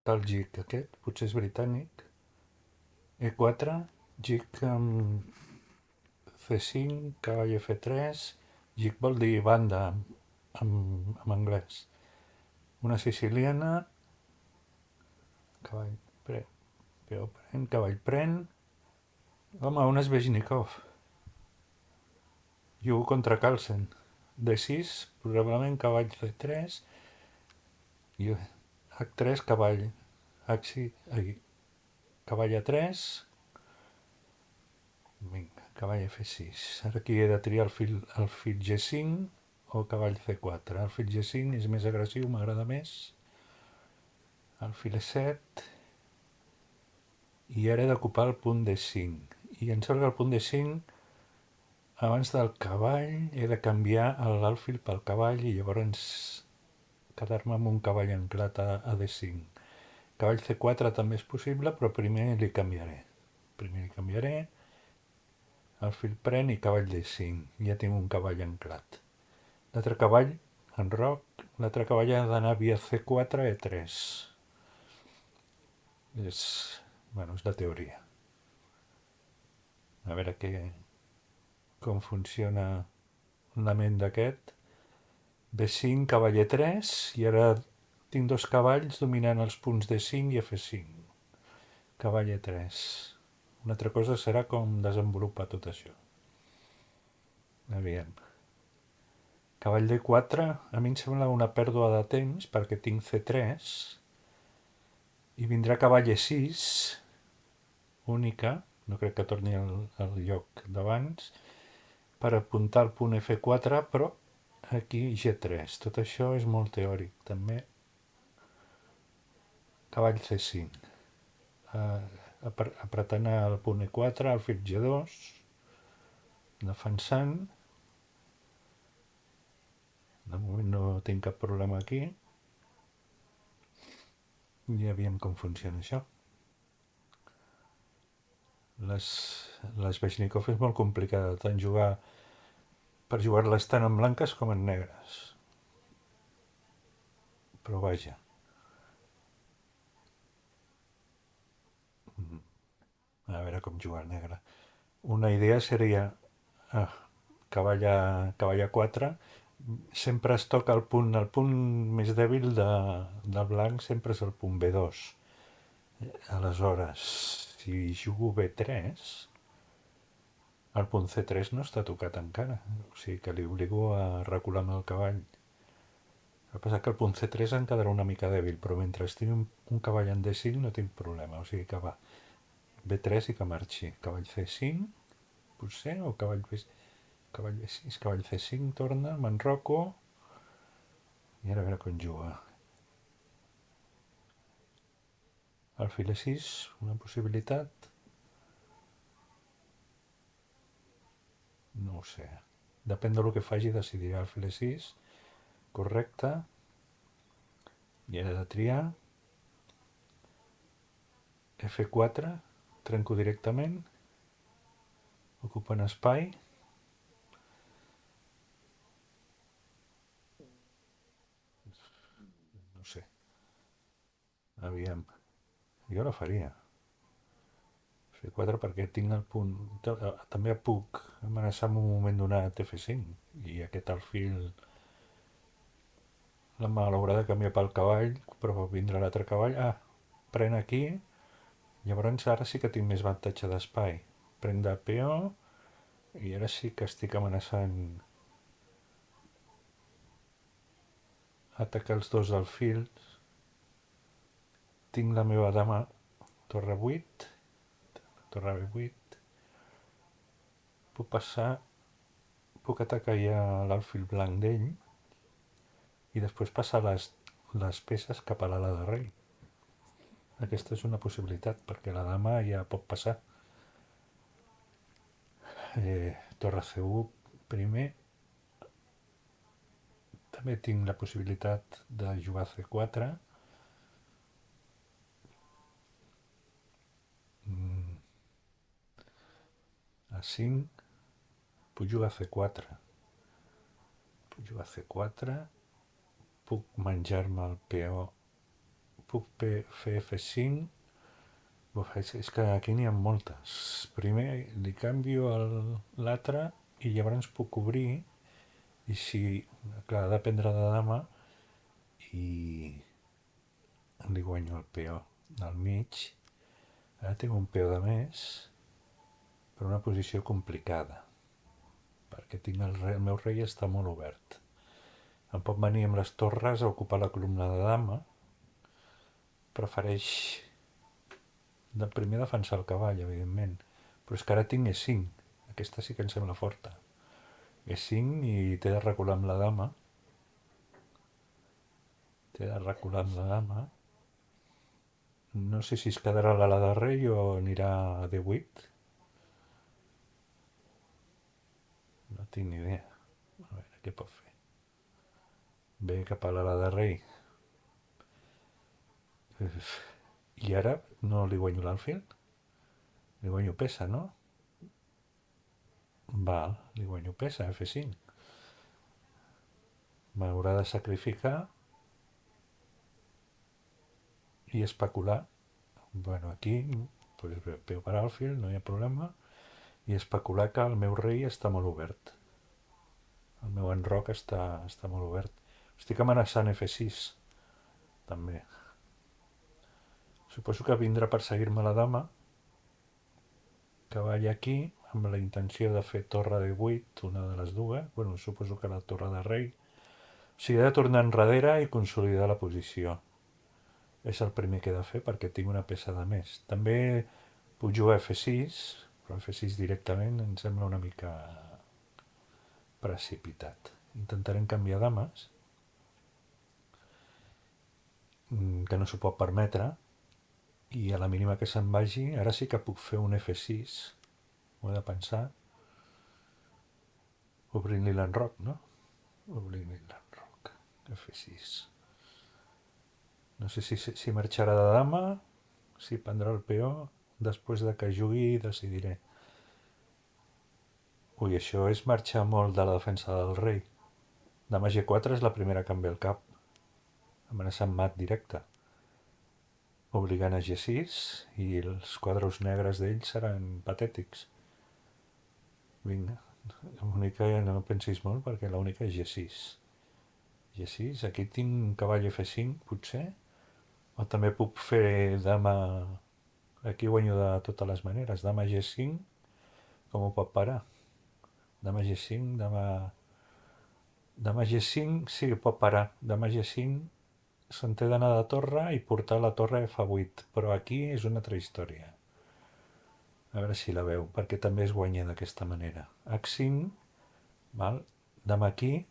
Tal gic aquest, potser és britànic. E4, gic amb C5, cavall F3, gic vol dir banda en anglès. Una siciliana, cavall pren, peó pren, cavall pren. Home, un Sveshnikov. Jugo contra Carlsen. D6, probablement cavall C3, i H3, cavall H6, cavall A3, vinga, cavall F6. Ara aquí he de triar el fill G5 o cavall C4. El fill G5 és més agressiu, m'agrada més. El fil E7 i ara he d'ocupar el punt D5. I em sembla que el punt D5, abans del cavall, he de canviar l'alfil pel cavall i llavors quedar-me amb un cavall anclat a D5. Cavall C4 també és possible, però primer li canviaré. Primer li canviaré, alfil pren i cavall D5. Ja tinc un cavall anclat. L'altre cavall, en roc, l'altre cavall ha d'anar via C4 a E3. És la teoria. A veure com funciona la ment d'aquest. B5, cavall E3, i ara tinc dos cavalls dominant els punts D5 i F5. Cavall E3. Una altra cosa serà com desenvolupar tot això. Aviam. Cavall D4, a mi em sembla una pèrdua de temps perquè tinc C3 i vindrà cavall E6, única, no crec que torni al lloc d'abans, per apuntar al punt F4, però aquí G3. Tot això és molt teòric, també. Cavall C5. Apretant el punt E4, el fil G2, defensant. De moment no tinc cap problema aquí. Ja veiem com funciona això. L'Sveshnikov és molt complicada, tant per jugar-les tant en blanques com en negres. Però vaja. A veure com jugar negre. Una idea seria cavall A4. Sempre es toca el punt més dèbil del blanc sempre és el punt B2. Aleshores, si jugo B3, el punt C3 no està tocat encara. O sigui que li obligo a recular amb el cavall. El que passa que el punt C3 em quedarà una mica dèbil, però mentre tingui un cavall en D5 no tinc problema. O sigui que va. B3 i que marxi. Cavall C5, potser, o cavall B6. Cavall B6, cavall C5, torna, m'enroco, i ara a veure com juga. Alfil E6, una possibilitat. No ho sé. Depèn del que faci, decidirà alfil E6. Correcte. I ara he de triar. F4, trenco directament. Ocupen espai. No sé. Aviam. Jo la faria. F4 perquè tinc el punt. També puc amenaçar en un moment donat F5 i aquest alfil la malhaurà de canviar pel cavall, però vindrà l'altre cavall. Pren aquí. Llavors ara sí que tinc més avantatge d'espai. Pren de peó i ara sí que estic amenaçant atacar els dos alfils. Tinc la meva dama torre 8, torre B8. Puc passar, puc atacar ja l'alfil blanc d'ell i després passar les peces cap a l'ala de rei. Aquesta és una possibilitat perquè la dama ja pot passar. Torre C1 primer. També tinc la possibilitat de jugar C4. A5. Puc jugar C4. Puc jugar C4. Puc menjar-me el peó. puc fer F5. Uf, és que aquí n'hi ha moltes. Primer li canvio l'altre i llavors puc obrir i si, clar, ha de prendre de dama i li guanyo el peó del mig. Ara tinc un peó de més per una posició complicada perquè tinc el meu rei està molt obert. Em pot venir amb les torres a ocupar la columna de dama. Prefereix de primer defensar el cavall, evidentment, però és que ara tinc E5. Aquesta sí que em sembla forta. E5 i té de recular amb la dama. No sé si es quedarà l'ala de rei o anirà a D8. No tinc ni idea. A veure, què pot fer? Ve cap a l'ala de rei. I ara no li guanyo l'alfil? Li guanyo peça, no? Val, li guanyo peça, F5. M'haurà de sacrificar i especular. Bueno, aquí pues, peu per alfil, no hi ha problema. I especular que el meu rei està molt obert. El meu enroc està molt obert. Estic amenaçant F6, també. Suposo que vindrà per seguir-me la dama. Cavall aquí, amb la intenció de fer torre de 8, una de les dues. Bueno, suposo que la torre de rei. O sigui, he de tornar enrere i consolidar la posició. És el primer que he de fer perquè tinc una peça de més. També puc jugar F6, però F6 directament em sembla una mica precipitat. Intentarem canviar dames, que no s'ho pot permetre, i a la mínima que se'n vagi, ara sí que puc fer un F6, ho he de pensar, obrint-li l'enroc, no? Obrint-li l'enroc, F6. No sé si marxarà de dama, si prendrà el peó, després de que jugui decidiré. Ui, això és marxar molt de la defensa del rei. Dama G4 és la primera que em ve al cap. Amenaçant mat directe. Obligant a G6 i els quadres negres d'ell seran patètics. Vinga, l'única no pensis molt perquè l'única és G6. G6, aquí tinc cavall F5, potser. O també puc fer dama... Aquí guanyo de totes les maneres. Dama G5, com ho pot parar? Dama G5, Dama G5, sí, ho pot parar. Dama G5 se'n té d'anar de torre i portar la torre F8. Però aquí és una altra història. A veure si la veu, perquè també es guanya d'aquesta manera. H5, val? Dama aquí,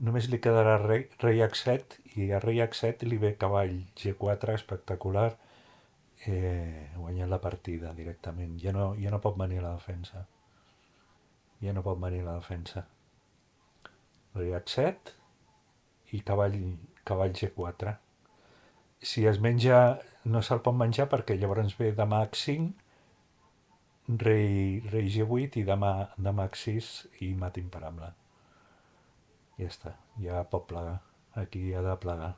només li quedarà rei H7 i a rei H7 li ve cavall G4 espectacular, guanyant la partida directament. Ja no pot venir a la defensa. Rei H7 i cavall G4. Si es menja, no se'l pot menjar perquè llavors ve dama H5, rei G8 i dama H6 i mat imparable. Ja està, ja pot plegar. Aquí ha de plegar.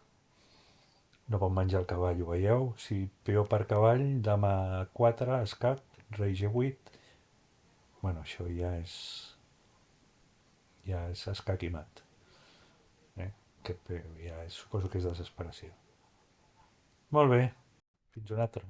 No pot menjar el cavall, ho veieu? Si peó per cavall, dama 4, escac, rei G8. Bueno, això ja és escac i mat. Suposo que és desesperació. Molt bé, fins una altra.